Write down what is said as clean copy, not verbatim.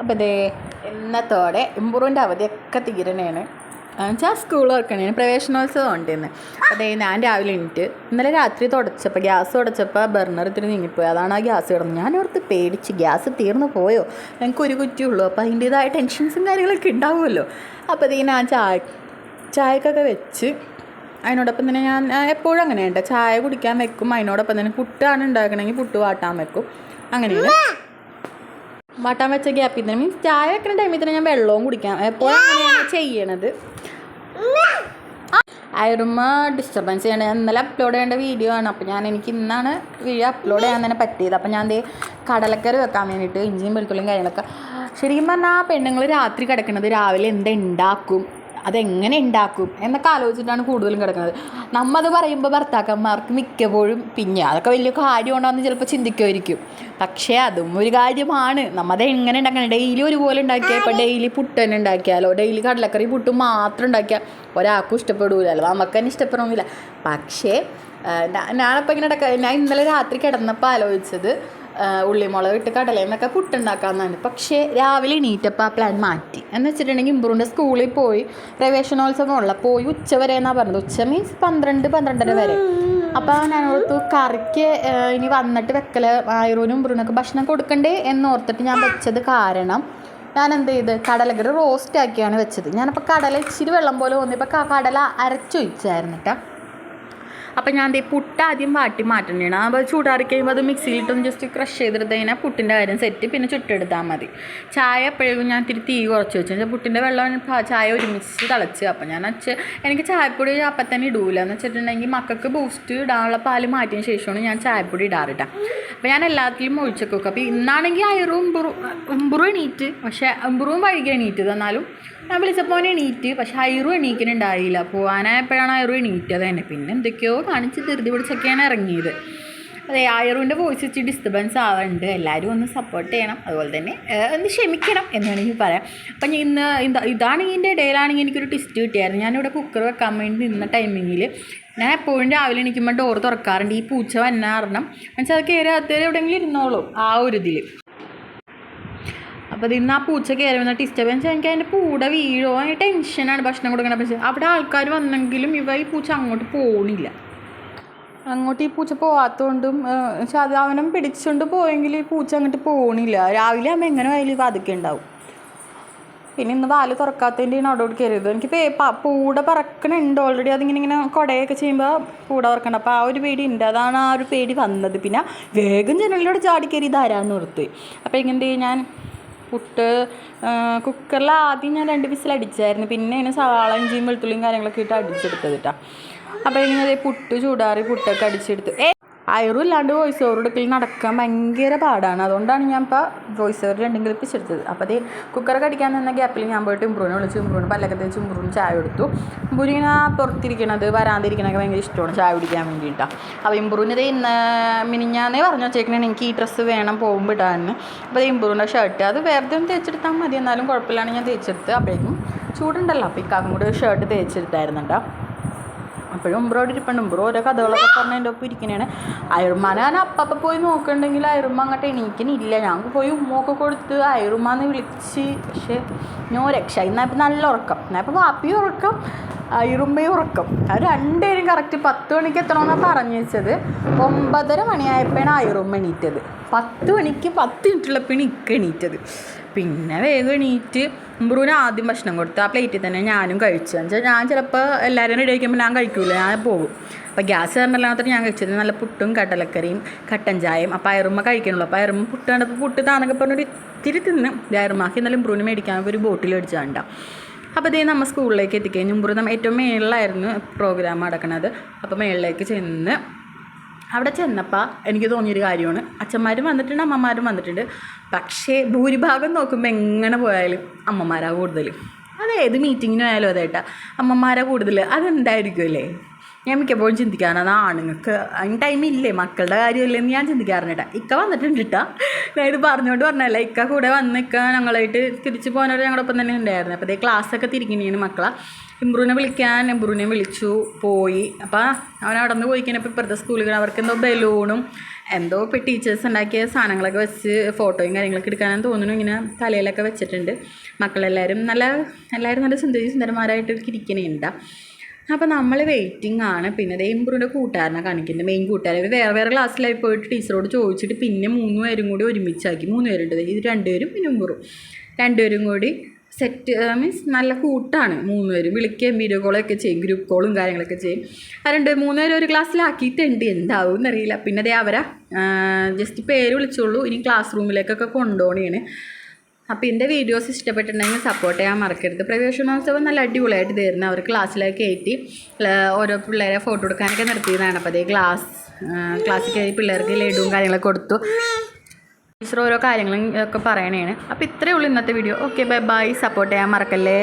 അപ്പോൾ ഇതേ ഇന്നത്തോടെ ഇമ്പൂറിൻ്റെ അവധിയൊക്കെ തീരണേണ്. എന്നുവെച്ചാൽ സ്കൂൾ തുറക്കണേ, പ്രവേശനോത്സവം ഉണ്ടെന്ന്. അതേ ഞാൻ രാവിലെ എണീറ്റ് ഇന്നലെ രാത്രി ഗ്യാസ് തുടച്ചപ്പോൾ ബർണർ ഇത്തിരി നീങ്ങിപ്പോയി. അതാണ് ആ ഗ്യാസ് കിടന്നത്. ഞാനോർത്ത് പേടിച്ച് ഗ്യാസ് തീർന്നു പോയോ, ഞങ്ങൾക്ക് ഒരു കുറ്റിയുള്ളൂ. അപ്പോൾ അതിൻ്റേതായ ടെൻഷൻസും കാര്യങ്ങളൊക്കെ ഉണ്ടാവുമല്ലോ. അപ്പോൾ ഇത് ഞാൻ ചായക്കൊക്കെ വെച്ച് അതിനോടൊപ്പം തന്നെ ഞാൻ എപ്പോഴും അങ്ങനെയുണ്ട്, ചായ കുടിക്കാൻ വെക്കും, അതിനോടൊപ്പം തന്നെ പുട്ടാണ് ഉണ്ടാക്കണമെങ്കിൽ പുട്ട് വാട്ടാൻ വെക്കും. അങ്ങനെയാണ് വാട്ടാൻ വെച്ച ഗ്യാപ്പിൽ തന്നെ മീൻസ് ചായ വെക്കുന്ന ടൈമിൽ തന്നെ ഞാൻ വെള്ളവും കുടിക്കാം. എപ്പോഴും അങ്ങനെയാണ് ചെയ്യണത്. ആയിരുമ്മ ഡിസ്റ്റർബൻസ് ചെയ്യണത്. ഇന്നലെ അപ്ലോഡ് ചെയ്യേണ്ട വീഡിയോ ആണ്. അപ്പോൾ എനിക്ക് ഇന്നാണ് വീഡിയോ അപ്ലോഡ് ചെയ്യാൻ തന്നെ പറ്റിയത്. അപ്പോൾ ഞാൻ കടലക്കറി വെക്കാൻ വേണ്ടിയിട്ട് ഇഞ്ചിയും വെളുത്തുള്ളിയും കാര്യങ്ങളൊക്കെ. ശരിക്കും പറഞ്ഞാൽ പെണ്ണുങ്ങൾ രാത്രി കിടക്കുന്നത് രാവിലെ എന്തുണ്ടാക്കും, അതെങ്ങനെ ഉണ്ടാക്കും എന്നൊക്കെ ആലോചിച്ചിട്ടാണ് കൂടുതലും കിടക്കുന്നത്. നമ്മത് പറയുമ്പോൾ ഭർത്താക്കന്മാർക്ക് മിക്കപ്പോഴും പിന്നെ അതൊക്കെ വലിയ കാര്യമുണ്ടോയെന്ന് ചിലപ്പോൾ ചിന്തിക്കുമായിരിക്കും. പക്ഷേ അതും ഒരു കാര്യമാണ്. നമ്മത് എങ്ങനെ ഉണ്ടാക്കണം, ഡെയിലി ഒരുപോലെ ഉണ്ടാക്കിയാൽ, ഇപ്പോൾ ഡെയിലി പുട്ട് തന്നെ ഉണ്ടാക്കിയാലോ, ഡെയിലി കടലക്കറി പുട്ട് മാത്രം ഉണ്ടാക്കിയാൽ ഒരാൾക്കും ഇഷ്ടപ്പെടില്ലല്ലോ, നമുക്ക് തന്നെ ഇഷ്ടപ്പെടണമെന്നില്ല. പക്ഷേ ഞാനിപ്പോൾ ഞാൻ ഇന്നലെ രാത്രി കിടന്നപ്പോൾ ആലോചിച്ചത് ഉള്ളിമുളക് ഇട്ട് കടലയെന്നൊക്കെ പുട്ടുണ്ടാക്കാമെന്നാണ്. പക്ഷേ രാവിലെ എണീറ്റപ്പോൾ ആ പ്ലാൻ മാറ്റി. എന്ന് വെച്ചിട്ടുണ്ടെങ്കിൽ ഇമ്പൂറിൻ്റെ സ്കൂളിൽ പോയി പ്രവേശനോത്സവമുള്ള പോയി ഉച്ചവരെ എന്നാണ് പറഞ്ഞത്. ഉച്ച മീൻസ് 12-12:30 വരെ. അപ്പോൾ ഞാനോർത്തു കറിക്ക് ഇനി വന്നിട്ട് ആയിരൂനും ഇമ്പൂറിനൊക്കെ ഭക്ഷണം കൊടുക്കണ്ടേ എന്നോർത്തിട്ട് ഞാൻ വെച്ചത്. കാരണം ഞാൻ എന്ത് ചെയ്ത് കടലക്കറി റോസ്റ്റ് ആക്കിയാണ് വെച്ചത്. ഞാനപ്പോൾ കടല ഇച്ചിരി വെള്ളം പോലെ തോന്നിയപ്പോൾ കടല അരച്ചൊഴിച്ചായിരുന്നു കേട്ടോ. അപ്പോൾ ഞാൻ പുട്ട് ആദ്യം വാട്ടി മാറ്റേണ്ടതാണ്. അപ്പോൾ ചൂടാറി കഴിയുമ്പോൾ അത് മിക്സിയിലിട്ടൊന്ന് ജസ്റ്റ് ക്രഷ് ചെയ്തെടുത്ത് കഴിഞ്ഞാൽ പുട്ടിൻ്റെ കാര്യം സെറ്റ്. പിന്നെ ചുട്ടെടുത്താൽ മതി. ചായ എപ്പോഴും ഞാൻ ഇത്തിരി തീ കുറച്ച് വെച്ചു. പുട്ടിൻ്റെ വെള്ളം ചായ ഒരുമിച്ച് തിളച്ച്. അപ്പോൾ എനിക്ക് ചായപ്പൊടി അപ്പം തന്നെ ഇടൂല. എന്ന് വെച്ചിട്ടുണ്ടെങ്കിൽ മക്കൾക്ക് ബൂസ്റ്റ് ഇടാനുള്ള പാല് മാറ്റിയതിന് ശേഷമാണ് ഞാൻ ചായപ്പൊടി ഇടാറിട്ട. അപ്പോൾ ഞാൻ എല്ലാത്തിലും ഒഴിച്ചൊക്കെ വെക്കും. അപ്പോൾ ഇന്നാണെങ്കിൽ ഇമ്പുറും എണീറ്റ്, പക്ഷേ ഇമ്പുറും വൈകി എണീറ്റ്. എന്നാലും ഞാൻ വിളിച്ചപ്പോൾ എണീറ്റ്, പക്ഷെ ഐറും എണീക്കുന്നുണ്ടായില്ല. പോകാനായപ്പോഴാണ് ഐറും എണീറ്റത് തന്നെ. പിന്നെ എന്തൊക്കെയോ കാണിച്ച് ധൃതി പിടിച്ചൊക്കെയാണ് ഇറങ്ങിയത്. അതെ, ഐറുവിൻ്റെ വോയിസ് വെച്ച് ഡിസ്റ്റർബൻസ് ആവുന്നുണ്ട്. എല്ലാവരും ഒന്ന് സപ്പോർട്ട് ചെയ്യണം, അതുപോലെ തന്നെ ഒന്ന് ക്ഷമിക്കണം എന്ന് വേണമെങ്കിൽ പറയാം. അപ്പം ഇതാണെങ്കിൽ ഇതിൻ്റെ ഇടയിലാണെങ്കിൽ എനിക്കൊരു ട്വിസ്റ്റ് കിട്ടിയായിരുന്നു. ഞാനിവിടെ കുക്കർ വെക്കാൻ വേണ്ടി നിന്ന ടൈമിങ്ങിൽ ഞാൻ എപ്പോഴും രാവിലെ എണീക്കുമ്പോൾ ഡോർ തുറക്കാറുണ്ട്. ഈ പൂച്ച വന്ന കാരണം എന്നുവെച്ചാൽ അത് കയറി അകത്തേരെ എവിടെയെങ്കിലും ഇരുന്നോളൂ ആ ഒരു ഇതിൽ. അപ്പോൾ ഇന്ന് ആ പൂച്ച കയറി വന്ന ഡിസ്റ്റർബൻസ് എനിക്ക് അതിൻ്റെ കൂടെ വീഴോ, അതിന് ടെൻഷനാണ് ഭക്ഷണം കൊടുക്കണം. പക്ഷേ അവിടെ ആൾക്കാർ വന്നെങ്കിലും ഈ പൂച്ച അങ്ങോട്ട് പോകണില്ല. അങ്ങോട്ട് ഈ പൂച്ച പോകാത്തതുകൊണ്ടും അവനും പിടിച്ചുകൊണ്ട് പോയെങ്കിൽ ഈ പൂച്ച അങ്ങോട്ട് പോകണില്ല. രാവിലെ ആകുമ്പോൾ എങ്ങനെ ആയാലും പതുക്കെ ഉണ്ടാവും. പിന്നെ ഇന്ന് വാല് തുറക്കാത്തതിൻ്റെയാണ് അവിടോട്ട് കയറിയത്. എനിക്ക് പൂട പറക്കണുണ്ട് ഓൾറെഡി. അതിങ്ങനെ കുടയൊക്കെ ചെയ്യുമ്പോൾ പൂട പറക്കണം. അപ്പോൾ ആ ഒരു പേടി ഉണ്ട്. അതാണ് ആ ഒരു പേടി വന്നത്. പിന്നെ വേഗം ജനലിലൂടെ ചാടി കയറി ഇതാരാന്ന് ഓർത്ത്. അപ്പോൾ എങ്ങനെ ഞാൻ പുട്ട് കുക്കറിൽ ആദ്യം ഞാൻ 2 വിസിൽ അടിച്ചായിരുന്നു. പിന്നെ അതിന് സവാള ഇഞ്ചിയും വെളുത്തുള്ളിയും കാര്യങ്ങളൊക്കെ ഇട്ട് അടിച്ചെടുത്തത് കേട്ടോ. അപ്പോൾ ഇങ്ങനെ പുട്ട് ചൂടാറി പുട്ടൊക്കെ അടിച്ചെടുത്ത്. ഐറും ഇല്ലാണ്ട് വോയിസ് ഓവർ എടുക്കൽ നടക്കാൻ ഭയങ്കര പാടാണ്. അതുകൊണ്ടാണ് ഞാൻ ഇപ്പോൾ വോയിസ് ഓവർ 2 ക്ലിപ്പിച്ചെടുത്തത്. അപ്പോൾ കുക്കറൊക്കെ അടിക്കാൻ നിന്ന ഗ്യാപ്പിൽ ഞാൻ പോയിട്ട് ഇമ്പ്രൂവിനെ വിളിച്ചു. ഇമ്പ്രൂവിന് പല്ലൊക്കെ തേച്ച് ഇമ്പ്രൂവിന് ചായ കൊടുത്തു. ഇമ്പ്രൂവിനെ പുറത്തിരിക്കണത് വരാതിരിക്കണതൊക്കെ ഭയങ്കര ഇഷ്ടമാണ് ചായ കുടിക്കാൻ വേണ്ടിയിട്ടാണ്. അപ്പോൾ ഇമ്പ്രൂവിന് മിനിഞ്ഞാന്നേ പറഞ്ഞു വെച്ചേക്കണേ എനിക്ക് ഈ ഡ്രസ്സ് വേണം പോകുമ്പോൾ ഇടാന്ന്. അപ്പോൾ ഇമ്പ്രൂവിൻ്റെ ഷർട്ട് അത് വേറെ തേച്ചെടുത്താൽ മതി, എന്നാലും കുഴപ്പമില്ലാണ്ട് ഞാൻ തേച്ചെടുത്ത്. അപ്പോഴേക്കും ചൂടുണ്ടല്ലോ, അപ്പോൾ ഇക്കാക്കും കൂടെ ഷർട്ട് തേച്ചെടുത്തായിരുന്നുണ്ടോ. അപ്പോഴും ഇമ്പ്രോട് ഇരിപ്പുണ്ട്. ഇമ്പ്രോ ഓരോ കഥകളൊക്കെ പറഞ്ഞ് എൻ്റെ ഒപ്പം ഇരിക്കണേണ്. അയറുമ്മാനെ ഞാൻ അപ്പം പോയി നോക്കണ്ടെങ്കിൽ അയറുമ്മ അങ്ങോട്ട് എണീക്കണില്ല. ഞങ്ങൾക്ക് പോയി ഉമ്മൊക്കെ കൊടുത്ത് അയറുമ്മാന്ന് വിളിച്ച്. പക്ഷേ ഞാൻ രക്ഷ. ഇപ്പം നല്ല ഉറക്കം. ഇപ്പം വാപ്പിയും ഉറക്കം, അയറുമ്മയും ഉറക്കം. അവർ രണ്ടുപേരും കറക്റ്റ് 10 മണിക്ക് എത്തണമെന്നാണ് പറഞ്ഞു വെച്ചത്. 9:30 മണിയായപ്പോഴാണ് അയറുമ്മ എണീറ്റത്. 10 മണിക്ക് 10 മിനിറ്റുള്ളപ്പോഴാണ് ഇക്ക എണീറ്റത്. പിന്നെ വേഗം എണീറ്റ് ഇമ്പ്രൂവിന് ആദ്യം ഭക്ഷണം കൊടുത്തു. ആ പ്ലേറ്റിൽ തന്നെ ഞാനും കഴിച്ചു. എന്നുവെച്ചാൽ ഞാൻ ചിലപ്പോൾ എല്ലാവരും റെഡി ആക്കുമ്പോൾ ഞാൻ കഴിക്കില്ല, ഞാൻ പോകും. അപ്പോൾ ഗ്യാസ് കയറണ്ടല്ലാത്ത ഞാൻ കഴിച്ചത് നല്ല പുട്ടും കടലക്കറിയും കട്ടൻ ചായയും. അപ്പോൾ അയറുമ്മ കഴിക്കണുള്ളൂ. അപ്പോൾ അയറുമ്മ പുട്ട് കണ്ടപ്പോൾ പുട്ട് താന്നൊക്കെ പറഞ്ഞൊരു ഇത്തിരി തിന്ന് അയറുമ്മാക്കി എന്നാലും ഇമ്പ്രൂവിന് മേടിക്കാൻ ഒരു ബോട്ടിൽ മേടിച്ചാണ്ടാവും. അപ്പോൾ നമ്മൾ സ്കൂളിലേക്ക് എത്തിക്കഴിഞ്ഞ് ഇമ്പ്രൂവ് ഏറ്റവും മേളിലായിരുന്നു പ്രോഗ്രാം നടക്കുന്നത്. അപ്പോൾ മേളിലേക്ക് അവിടെ ചെന്നപ്പോൾ എനിക്ക് തോന്നിയൊരു കാര്യമാണ്, അച്ഛന്മാരും വന്നിട്ടുണ്ട് അമ്മമാരും വന്നിട്ടുണ്ട്. പക്ഷേ ഭൂരിഭാഗം നോക്കുമ്പോൾ എങ്ങനെ പോയാലും അമ്മമാരാണ് കൂടുതൽ. അതേത് മീറ്റിങ്ങിനും ആയാലും അതേട്ടാ അമ്മമാരാണ് കൂടുതൽ. അതെന്തായിരിക്കും അല്ലേ? ഞാൻ മിക്കപ്പോഴും ചിന്തിക്കാറാണ്, ആണുങ്ങൾക്ക് അതിന് ടൈമില്ലേ, മക്കളുടെ കാര്യമില്ലെന്ന് ഞാൻ ചിന്തിക്കാറുണ്ട്. ഇക്ക വന്നിട്ടുണ്ട് കേട്ടോ. ഞാൻ ഇത് പറഞ്ഞല്ല, ഇക്ക കൂടെ വന്നിക്ക ഞങ്ങളായിട്ട് തിരിച്ചു പോകാനവർ ഞങ്ങളൊപ്പം തന്നെ ഉണ്ടായിരുന്നു. അപ്പോൾ ക്ലാസ്സൊക്കെ തിരിക്കണേന് മക്കളെ ഇമ്പ്രൂവിനെ വിളിച്ചു പോയി. അപ്പോൾ അവൻ അവിടെ നിന്ന് പോയി കഴിഞ്ഞപ്പോൾ ഇപ്പോഴത്തെ സ്കൂളുകൾ അവർക്ക് എന്തോ ബലൂണും എന്തോ ഇപ്പോൾ ടീച്ചേഴ്സ് ഉണ്ടാക്കിയ സാധനങ്ങളൊക്കെ വെച്ച് ഫോട്ടോയും കാര്യങ്ങളൊക്കെ എടുക്കാനെന്ന് തോന്നുന്നു. ഇങ്ങനെ തലയിലൊക്കെ വെച്ചിട്ടുണ്ട്. മക്കളെല്ലാവരും എല്ലാവരും നല്ല സുന്ദരന്മാരായിട്ട് ഇരിക്കണേണ്ട. അപ്പോൾ നമ്മൾ വെയിറ്റിംഗ് ആണ്. പിന്നെ ദേ ഇമ്പ്രൂവിൻ്റെ കൂട്ടുകാരനെ കാണിക്കുന്നുണ്ട്, മെയിൻ കൂട്ടുകാരൻ. ഇവർ വേറെ ക്ലാസ്സിലായി പോയിട്ട് ടീച്ചറോട് ചോദിച്ചിട്ട് പിന്നെ 3 പേരും കൂടി ഒരുമിച്ചാക്കി. 3 പേരുണ്ട്, ഇത് 2 പേരും പിന്നെ ഇമ്പ്രൂ 2 പേരും കൂടി സെറ്റ്, മീൻസ് നല്ല കൂട്ടാണ് 3 പേരും. വിളിക്കുകയും വീഡിയോ കോളൊക്കെ ചെയ്യും, ഗ്രൂപ്പ് കോളും കാര്യങ്ങളൊക്കെ ചെയ്യും. 3 പേരും ഒരു ക്ലാസ്സിലാക്കിയിട്ടുണ്ട്, എന്താവും എന്നറിയില്ല. പിന്നെ അതേ അവരെ ജസ്റ്റ് പേര് വിളിച്ചോളൂ, ഇനി ക്ലാസ് റൂമിലേക്കൊക്കെ കൊണ്ടുപോകണേണ്. അപ്പോൾ എൻ്റെ വീഡിയോസ് ഇഷ്ടപ്പെട്ടിട്ടുണ്ടെങ്കിൽ സപ്പോർട്ട് ചെയ്യാൻ മറക്കരുത്. പ്രവേശനോത്സവം നല്ല അടിപൊളിയായിട്ട് തരുന്നത്. അവർ ക്ലാസ്സിലേക്ക് കയറ്റി ഓരോ പിള്ളേരെ ഫോട്ടോ എടുക്കാനൊക്കെ നിർത്തിയതാണ്. അപ്പോൾ അതേ ക്ലാസ്സിൽ കയറി പിള്ളേർക്ക് ലഡുവും കാര്യങ്ങളൊക്കെ കൊടുത്തു. ടീച്ചർ ഓരോ കാര്യങ്ങളും ഒക്കെ പറയണേണ്. അപ്പോൾ ഇത്രയേ ഉള്ളൂ ഇന്നത്തെ video. Okay, bye bye. Support ചെയ്യാൻ മറക്കല്ലേ.